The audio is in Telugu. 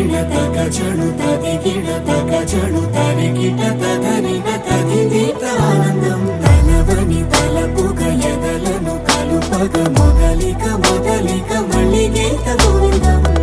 తదిగిణతక చణు తదిగిణతక చణు తరికిట తదిదీత ఆనందం తలవని తలపుగ ఎదలను కలుపగ మొదలిక మళ్ళీ గీత గోవిందం